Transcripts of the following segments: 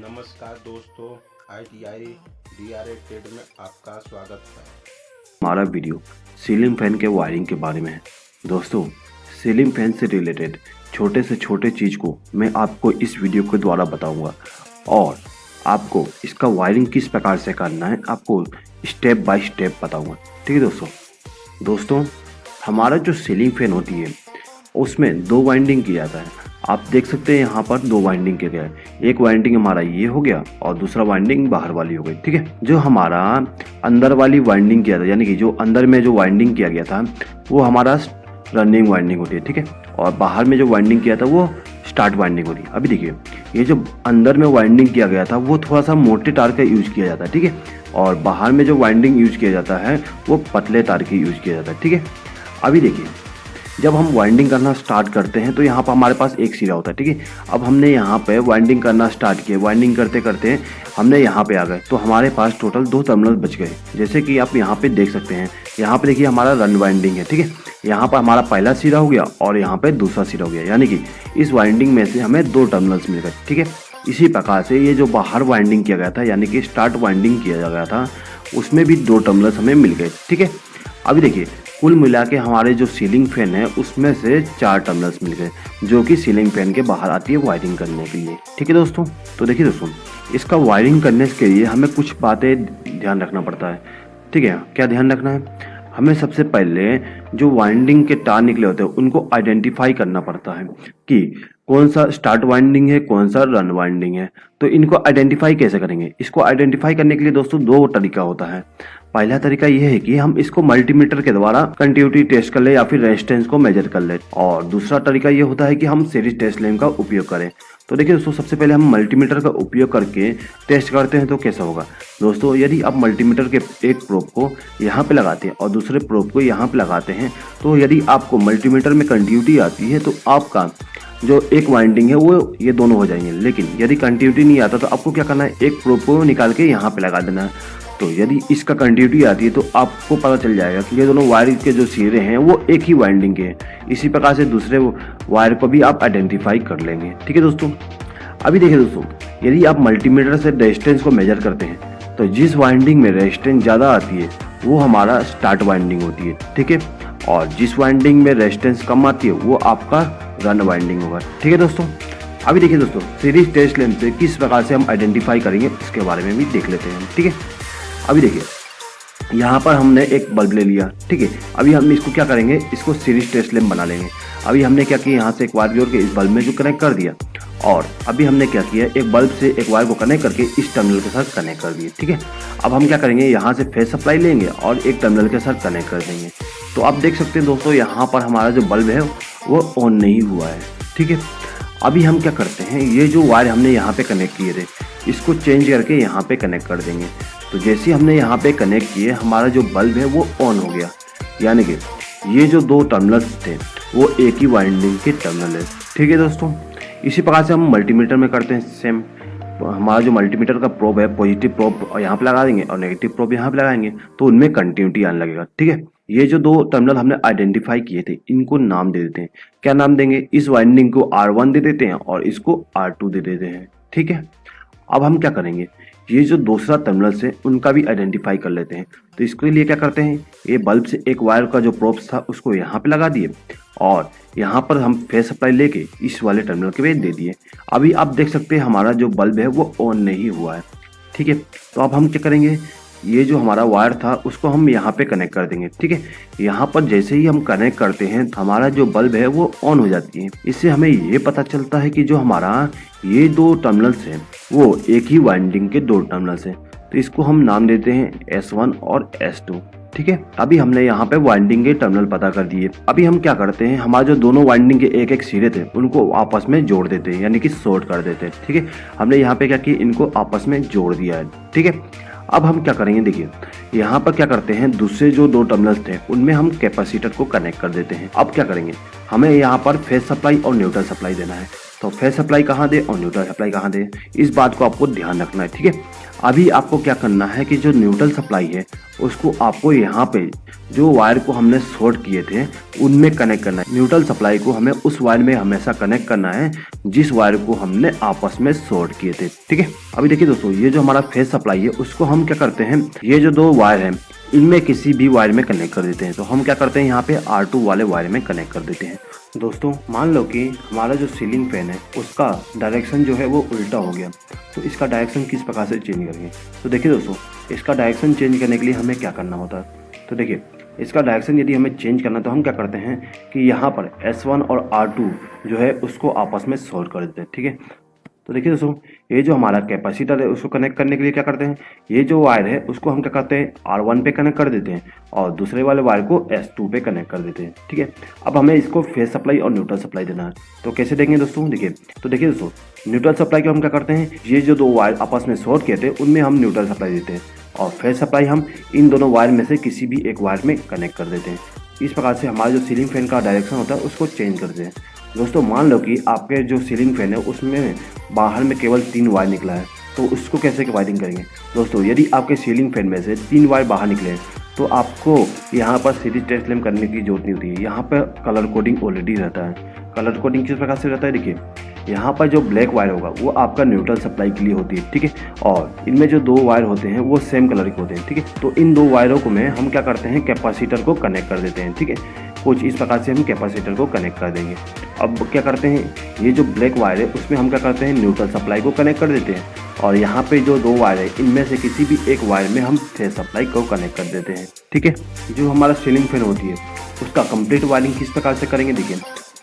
नमस्कार दोस्तों, ITI DRA trade में आपका स्वागत है। हमारा वीडियो सीलिंग फैन के वायरिंग के बारे में है। दोस्तों, सीलिंग फैन से रिलेटेड छोटे से छोटे चीज़ को मैं आपको इस वीडियो के द्वारा बताऊंगा और आपको इसका वायरिंग किस प्रकार से करना है आपको स्टेप बाय स्टेप बताऊंगा। ठीक है दोस्तों, हमारा जो सीलिंग फैन होती है उसमें दो वाइंडिंग किया जाता है। आप देख सकते हैं यहाँ पर दो वाइंडिंग किया गया है। एक वाइंडिंग हमारा ये हो गया और दूसरा वाइंडिंग बाहर वाली हो गई। ठीक है, जो हमारा अंदर वाली वाइंडिंग किया था, यानी कि जो अंदर में जो वाइंडिंग किया गया था वो हमारा रनिंग वाइंडिंग होती है। ठीक है, और बाहर में जो वाइंडिंग किया था वो स्टार्ट वाइंडिंग होती है। अभी देखिए, ये जो अंदर में वाइंडिंग किया गया था वो थोड़ा सा मोटे तार का यूज किया जाता है। ठीक है, और बाहर में जो वाइंडिंग यूज किया जाता है वो पतले तार की यूज किया जाता है। ठीक है, अभी देखिए, जब हम वाइंडिंग करना स्टार्ट करते हैं तो यहाँ पर हमारे पास एक सिरा होता है। ठीक है, अब हमने यहाँ पे वाइंडिंग करना स्टार्ट किया। वाइंडिंग करते करते हमने यहाँ पे आ गए तो हमारे पास टोटल दो टर्मिनल बच गए। जैसे कि आप यहाँ पे देख सकते हैं, यहाँ पे देखिए हमारा रन वाइंडिंग है। ठीक है, यहाँ पर हमारा पहला सिरा हो गया और यहाँ पे दूसरा सिरा हो गया, यानी कि इस वाइंडिंग में से हमें दो टर्मिनल्स मिल गए। ठीक है, इसी प्रकार से ये जो बाहर वाइंडिंग किया गया था, यानी कि स्टार्ट वाइंडिंग किया गया था, उसमें भी दो टर्मिनल्स हमें मिल गए। ठीक है, अभी देखिए, कुल मिला के हमारे जो सीलिंग फैन है उसमें से 4 टर्मिनल्स मिल गए, जो कि सीलिंग फैन के बाहर आती है वायरिंग करने के लिए। ठीक है दोस्तों, तो देखिए दोस्तों, इसका वायरिंग करने के लिए हमें कुछ बातें ध्यान रखना पड़ता है। ठीक है, क्या ध्यान रखना है? हमें सबसे पहले जो वाइंडिंग के तार निकले होते हैं उनको आइडेंटिफाई करना पड़ता है कि कौन सा स्टार्ट वाइंडिंग है, कौन सा रन वाइंडिंग है। तो इनको आइडेंटिफाई कैसे करेंगे? इसको आइडेंटिफाई करने के लिए दोस्तों दो तरीका होता है। पहला तरीका यह है कि हम इसको मल्टीमीटर के द्वारा कंटिन्यूटी टेस्ट कर ले या फिर रेजिस्टेंस को मेजर कर ले, और दूसरा तरीका यह होता है कि हम सीरीज टेस्ट लैंप का उपयोग करें। तो देखिए दोस्तों, सबसे पहले हम मल्टीमीटर का उपयोग करके टेस्ट करते हैं तो कैसा होगा। दोस्तों, यदि आप मल्टीमीटर के एक प्रोब को यहाँ पे लगाते हैं और दूसरे प्रोब को यहाँ पे लगाते हैं, तो यदि आपको मल्टीमीटर में कंटिन्यूटी आती है तो आपका जो एक वाइंडिंग है वो ये दोनों हो जाएंगे। लेकिन यदि कंटिन्यूटी नहीं आता तो आपको क्या करना है, एक प्रोब को निकाल के यहाँ पे लगा देना है। तो यदि इसका कंटिन्यूटी आती है तो आपको पता चल जाएगा कि ये दोनों वायर के जो सिरे हैं वो एक ही वाइंडिंग के हैं। इसी प्रकार से दूसरे वायर को भी आप आइडेंटिफाई कर लेंगे। ठीक है दोस्तों, अभी देखिए दोस्तों, यदि आप मल्टीमीटर से रेजिस्टेंस को मेजर करते हैं तो जिस वाइंडिंग में रेजिस्टेंस ज़्यादा आती है वो हमारा स्टार्ट वाइंडिंग होती है। ठीक है, और जिस वाइंडिंग में रेजिस्टेंस कम आती है वो आपका रन वाइंडिंग होगा। ठीक है दोस्तों, अभी देखिए दोस्तों, सीरीज टेस्ट लैंप से किस प्रकार से हम आइडेंटिफाई करेंगे इसके बारे में भी देख लेते हैं। ठीक है, अभी देखिए, यहाँ पर हमने एक बल्ब ले लिया। ठीक है, अभी हम इसको क्या करेंगे, इसको सीरीज टेस्ट लैंप बना लेंगे। अभी हमने क्या किया, यहाँ से एक वायर जोड़ के इस बल्ब में जो कनेक्ट कर दिया, और अभी हमने क्या किया, एक बल्ब से एक वायर को कनेक्ट करके इस टर्मिनल के साथ कनेक्ट कर दिए। ठीक है, अब हम क्या करेंगे, यहाँ से फेस सप्लाई लेंगे और एक टर्मिनल के साथ कनेक्ट कर देंगे। तो आप देख सकते हैं दोस्तों, यहाँ पर हमारा जो बल्ब है वो ऑन नहीं हुआ है। ठीक है, अभी हम क्या करते हैं, ये जो वायर हमने यहाँ पे कनेक्ट किए थे इसको चेंज करके यहाँ पे कनेक्ट कर देंगे। तो जैसे हमने यहाँ पे कनेक्ट किए, हमारा जो बल्ब है वो ऑन हो गया, यानी कि ये जो दो टर्मिनल्स थे वो एक ही वाइंडिंग के टर्मिनल है। ठीक है दोस्तों, इसी प्रकार से हम मल्टीमीटर में करते हैं सेम। हमारा जो मल्टीमीटर का प्रोब है, पॉजिटिव प्रोब यहाँ पे लगा देंगे और नेगेटिव प्रोब यहाँ पे लगाएंगे तो उनमें कंटिन्यूटी आने लगेगा। ठीक है, ये जो दो टर्मिनल हमने आइडेंटिफाई किए थे इनको नाम दे देते हैं। क्या नाम देंगे, इस वाइंडिंग को R1 दे देते हैं और इसको R2 दे देते हैं। ठीक है, अब हम क्या करेंगे, ये जो दूसरा टर्मिनल्स है उनका भी आइडेंटिफाई कर लेते हैं। तो इसके लिए क्या करते हैं, ये बल्ब से एक वायर का जो प्रोब्स था उसको यहाँ पे लगा दिए और यहाँ पर हम फेस सप्लाई लेके इस वाले टर्मिनल के पे दे दिए। अभी आप देख सकते हैं हमारा जो बल्ब है वो ऑन नहीं हुआ है। ठीक है, तो अब हम क्या करेंगे, ये जो हमारा वायर था उसको हम यहाँ पे कनेक्ट कर देंगे। ठीक है, यहाँ पर जैसे ही हम कनेक्ट करते हैं हमारा जो बल्ब है वो ऑन हो जाती है। इससे हमें ये पता चलता है कि जो हमारा ये दो टर्मिनल्स हैं वो एक ही वाइंडिंग के दो टर्मिनल्स हैं। तो इसको हम नाम देते हैं S1 और S2। ठीक है, अभी हमने यहाँ पे वाइंडिंग के टर्मिनल पता कर दिए। अभी हम क्या करते हैं, हमारे जो दोनों वाइंडिंग के एक एक सिरे थे उनको आपस में जोड़ देते हैं, यानी कि शॉर्ट कर देते हैं। ठीक है, हमने यहाँ पे क्या किया, इनको आपस में जोड़ दिया है। ठीक है, अब हम क्या करेंगे, देखिए यहाँ पर क्या करते हैं, दूसरे जो दो टर्मिनल्स थे उनमें हम कैपेसिटर को कनेक्ट कर देते हैं। अब क्या करेंगे, हमें यहाँ पर फेस सप्लाई और न्यूट्रल सप्लाई देना है। तो फेस सप्लाई कहाँ दे और न्यूट्रल सप्लाई कहाँ दे, इस बात को आपको ध्यान रखना है। ठीक है, अभी आपको क्या करना है कि जो न्यूट्रल सप्लाई है उसको आपको यहाँ पे जो वायर को हमने शॉर्ट किए थे उनमें कनेक्ट करना है। न्यूट्रल सप्लाई को हमें उस वायर में हमेशा कनेक्ट करना है जिस वायर को हमने आपस में शॉर्ट किए थे, ठीक है। अभी देखिए दोस्तों, ये जो हमारा फेज सप्लाई है उसको हम क्या करते हैं, ये जो दो वायर हैं इनमें किसी भी वायर में कनेक्ट कर देते हैं। तो हम क्या करते हैं, यहाँ पे R2 वाले वायर में कनेक्ट कर देते हैं। दोस्तों मान लो कि हमारा जो सीलिंग फैन है उसका डायरेक्शन जो है वो उल्टा हो गया, तो इसका डायरेक्शन किस प्रकार से चेंज करेंगे। तो देखिए दोस्तों, इसका डायरेक्शन चेंज करने के लिए हमें क्या करना होता है। तो देखिए, इसका डायरेक्शन यदि हमें चेंज करना है तो हम क्या करते हैं कि यहाँ पर S1 और R2 जो है उसको आपस में शॉर्ट कर देते हैं, ठीक है। तो देखिए दोस्तों, ये जो हमारा कैपेसिटर है उसको कनेक्ट करने के लिए क्या करते हैं, ये जो वायर है उसको हम क्या करते हैं R1 पे कनेक्ट कर देते हैं और दूसरे वाले वायर को S2 पे कनेक्ट कर देते हैं, ठीक है। अब हमें इसको फेज सप्लाई और न्यूट्रल सप्लाई देना है। तो कैसे देंगे दोस्तों, देखिए तो देखिए दोस्तों, न्यूट्रल सप्लाई को हम क्या करते हैं, ये जो दो वायर आपस में शॉर्ट किए थे उनमें हम न्यूट्रल सप्लाई देते हैं और फेज सप्लाई हम इन दोनों वायर में से किसी भी एक वायर में कनेक्ट कर देते हैं। इस प्रकार से हमारा जो सीलिंग फैन का डायरेक्शन होता है उसको चेंज करते हैं। दोस्तों मान लो कि आपके जो सीलिंग फैन है उसमें बाहर में केवल 3 वायर निकला है, तो उसको कैसे वायरिंग करेंगे। दोस्तों यदि आपके सीलिंग फैन में से 3 वायर बाहर निकले हैं तो आपको यहाँ पर सीरीज टेस्ट लैम्प करने की जरूरत नहीं होती है। यहाँ पर कलर कोडिंग ऑलरेडी रहता है। कलर कोडिंग किस प्रकार से रहता है, देखिए यहाँ पर जो ब्लैक वायर होगा वो आपका न्यूट्रल सप्लाई के लिए होती है, ठीक है। और इनमें जो 2 वायर होते हैं वो सेम कलर के होते हैं, ठीक है। तो इन 2 वायरों को में हम क्या करते हैं, कैपेसिटर को कनेक्ट कर देते हैं, ठीक है। कुछ इस प्रकार से हम कैपेसिटर को कनेक्ट कर देंगे। अब क्या करते हैं, ये जो ब्लैक वायर है उसमें हम क्या करते हैं, न्यूट्रल सप्लाई को कनेक्ट कर देते हैं और यहाँ पे जो 2 वायर है इनमें से किसी भी एक वायर में हम फेज सप्लाई को कनेक्ट कर देते हैं, ठीक है। जो हमारा सीलिंग फैन होती है उसका कंप्लीट वायरिंग किस प्रकार से करेंगे, देखिए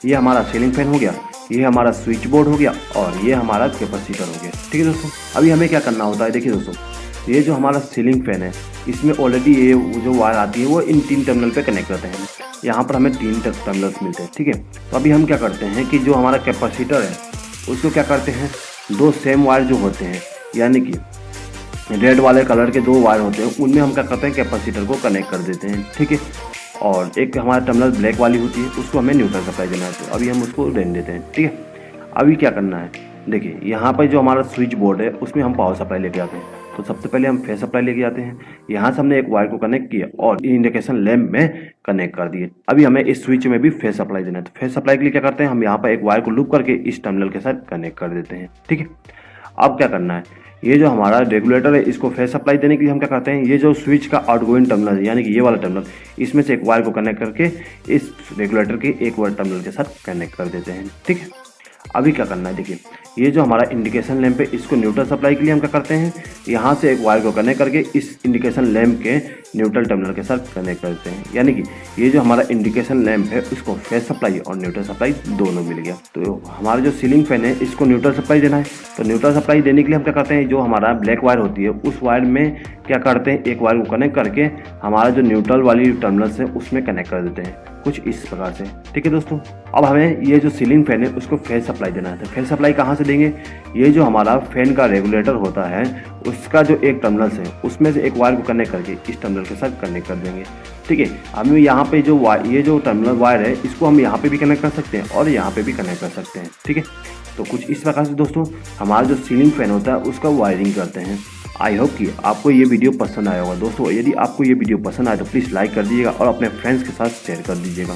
ये हमारा सीलिंग फैन हो गया, ये हमारा स्विच बोर्ड हो गया और ये हमारा कैपेसिटर हो गया, ठीक है दोस्तों। अभी हमें क्या करना होता है, देखिए दोस्तों, ये जो हमारा सीलिंग फैन है इसमें ऑलरेडी ये जो वायर आती है वो इन 3 टर्मिनल पे कनेक्ट करते हैं। यहाँ पर हमें 3 टर्मिनल्स मिलते हैं, ठीक है। तो अभी हम क्या करते हैं कि जो हमारा कैपेसिटर है उसको क्या करते हैं, 2 सेम वायर जो होते हैं यानी कि रेड वाले कलर के 2 वायर होते हैं उनमें हम क्या करते हैं, कैपेसिटर को कनेक्ट कर देते हैं, ठीक है। और एक हमारा टर्मिनल ब्लैक वाली होती है उसको हमें न्यूट्रल सप्लाई देना है, तो अभी हम उसको रहने देते हैं, ठीक है। अभी क्या करना है, देखिए यहाँ पर जो हमारा स्विच बोर्ड है उसमें हम पावर सप्लाई लेके आते हैं। तो सबसे पहले हम फेज सप्लाई लेके आते हैं, यहाँ से हमने एक वायर को कनेक्ट किया और इंडिकेशन लैंप में कनेक्ट कर दिए। अभी हमें इस स्विच में भी फेज सप्लाई देना है। तो फेज सप्लाई के लिए क्या करते हैं, हम यहाँ पर एक वायर को लूप करके इस टर्मिनल के साथ कनेक्ट कर देते हैं, ठीक है। अब क्या करना है, ये जो हमारा रेगुलेटर है इसको फेज सप्लाई देने के लिए हम क्या करते हैं, ये जो स्विच का आउटगोइंग टर्मिनल है यानी कि ये वाला टर्मिनल, इसमें से एक वायर को कनेक्ट करके इस रेगुलेटर के एक वायर टर्मिनल के साथ कनेक्ट कर देते हैं, ठीक है। अभी क्या करना है, देखिए ये जो हमारा इंडिकेशन लैंप है इसको न्यूट्रल सप्लाई के लिए हम क्या करते हैं, यहाँ से एक वायर को कनेक्ट करके इस इंडिकेशन लैंप के न्यूट्रल टर्मिनल के साथ कनेक्ट करते हैं। यानी कि ये जो हमारा इंडिकेशन लैंप है उसको फेज सप्लाई और न्यूट्रल सप्लाई दोनों मिल गया। तो हमारा जो सीलिंग फैन है इसको न्यूट्रल सप्लाई देना है। तो न्यूट्रल सप्लाई देने के लिए हम क्या करते हैं, जो हमारा ब्लैक वायर होती है उस वायर में क्या करते हैं, एक वायर को कनेक्ट करके हमारा जो न्यूट्रल वाली टर्मिनल्स है उसमें कनेक्ट कर देते हैं, कुछ इस प्रकार से, ठीक है दोस्तों। अब हमें ये जो सीलिंग फैन है उसको फेज सप्लाई देना है। तो फेज सप्लाई कहाँ से देंगे, ये जो हमारा फैन का रेगुलेटर होता है उसका जो एक टर्मिनल है उसमें से एक वायर को कनेक्ट करके इस टर्मिनल के साथ कनेक्ट कर देंगे, ठीक है। हम यहाँ पे जो ये जो टर्मिनल वायर है इसको हम यहाँ पे भी कनेक्ट कर सकते हैं और यहाँ पे भी कनेक्ट कर सकते हैं, ठीक है। तो कुछ इस प्रकार से दोस्तों हमारा जो सीलिंग फैन होता है उसका वायरिंग करते हैं। आई होप कि आपको ये वीडियो पसंद आया होगा। दोस्तों यदि आपको ये वीडियो पसंद आए तो प्लीज़ लाइक कर दीजिएगा और अपने फ्रेंड्स के साथ शेयर कर दीजिएगा।